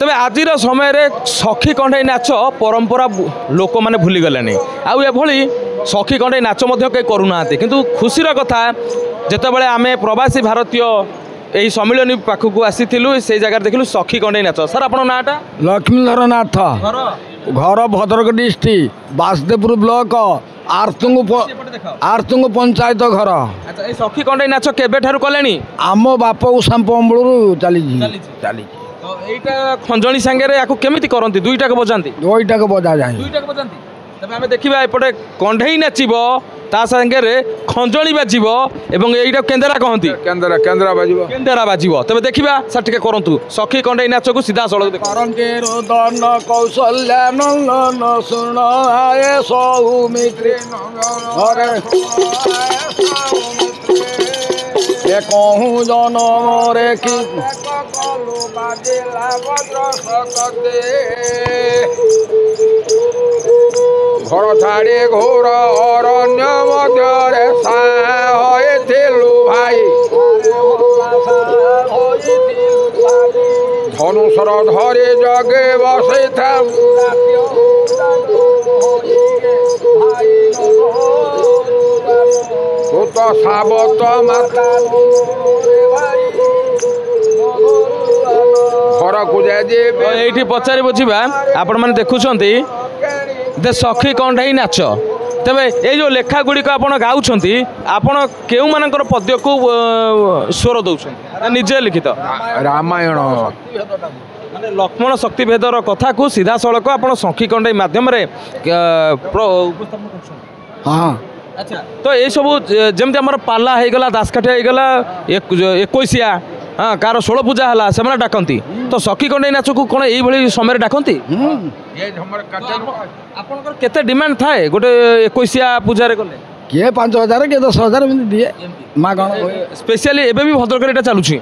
तेज आज समय सखी कंढई नाच परंपरा लोक मैंने भूलीगले आउे सखी कंढई नाच कहीं करूना किंतु खुशीर कथा जितेबाला आम प्रवासी भारतीय यही सम्मिलन पाखक आसी से जगह देखिलु सखी कंढई नाच सर आप नाटा लक्ष्मीधर नाथ घर भद्रक डिस्ट्रिक्ट बासदेवपुर ब्लॉक आरतुंग पंचायत घर। अच्छा ये सखी कंढई नाच केबे ठारू कलेनी आम बाप सांप अमूल चली तो एटा खंजणी सांगे या केमिति करंती दुईटा को बजांती दुईटा को बजा जाए दुईटा को बजांती तबे आमे देखिबा एपटे कंढई नाचिबो ता संगे खंजणी बाजिबो एवं एटा केंदरा कहंती केंदरा बाजिबो तबे देखिबा सर टिके करंतु सखी कंढई नाच को सीधा सड़क देख करंके रोदन कौशल्या नंदन सुन आए सौमित्री हरे ए कहूँ जनम रे कि घर छाड़ी घोर अरण्य मध्य भाई धनुषर धरे जगे बसई था तो सावत माता घर को ये पचारि बुझा आपण मैंने देखुंटे दे सखी कंढई नाच तेरे ये जो लेखा गुड़िक आप गाँव आपण केउ मानकर पद्य को स्वर दौरान निजे लिखित रामायण माने लक्ष्मण शक्ति भेदर कथा को सीधा सड़क आप सखी कंढई माध्यम हाँ। अच्छा तो ये सब जमती आम पाला होगला दासकाठिया होगला 21 हाँ कार 16 पूजा है से डाकती तो सखी कंढई नाच को कौन ये समय डाकती आपंकर केते डिमांड थाए गोटे 21 पूजा गले किए 5,000 किए 10,000 दिए माँ गण स्पेशली एबे भी भद्रक चलुची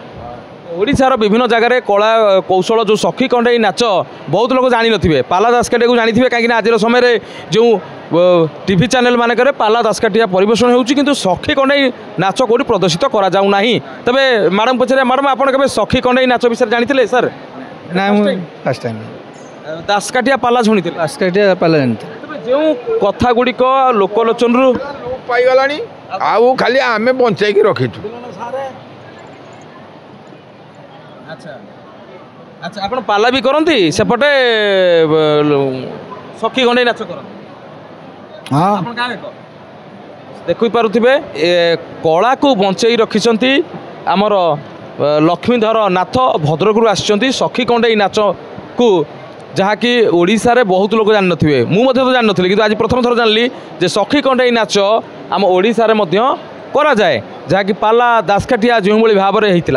ओडिशार विभिन्न जगह कला कौशल जो सखी कंढई नाच बहुत लोग जानी नथिबे पाला दासकाठिया को जानी कहीं आज समय जो टीवी चैनल मानक पाला दासकाठिया परिवेषण होउची किंतु सखी कंढई नाच कोठी प्रदर्शित करा जाउ नाही तबे मैडम पछरे मैडम आपण केबे सखी कंढई नाच विषय जानिथिले सर ना फर्स्ट टाइम दासकाठिया पाला शुनिथिले दासकाठिया पाला जानते तबे जो कथा गुड़िक लोकलोचन रु पाई गलानी आउ खाली आमे बंचाई के रखिछु। अच्छा अच्छा आपण पाला भी करंती सेपटे सखी कंढई नाच करंती हाँ आपण का देखि पारुथिबे कला को बंचई रखिसंती आमर लक्ष्मीधर नाथ भद्रकरू आसिसंती सखी कंढई नाच को जहाँकि ओडिशा रे बहुत लोग जान नथिबे मु मध्य तो जान नथिले किंतु आज प्रथम थर जानली जे सखी कंढई नाच आम ओडिशा रे मध्य करा जाए जहाँकि पाला दासकाठिया जो भाव में होता।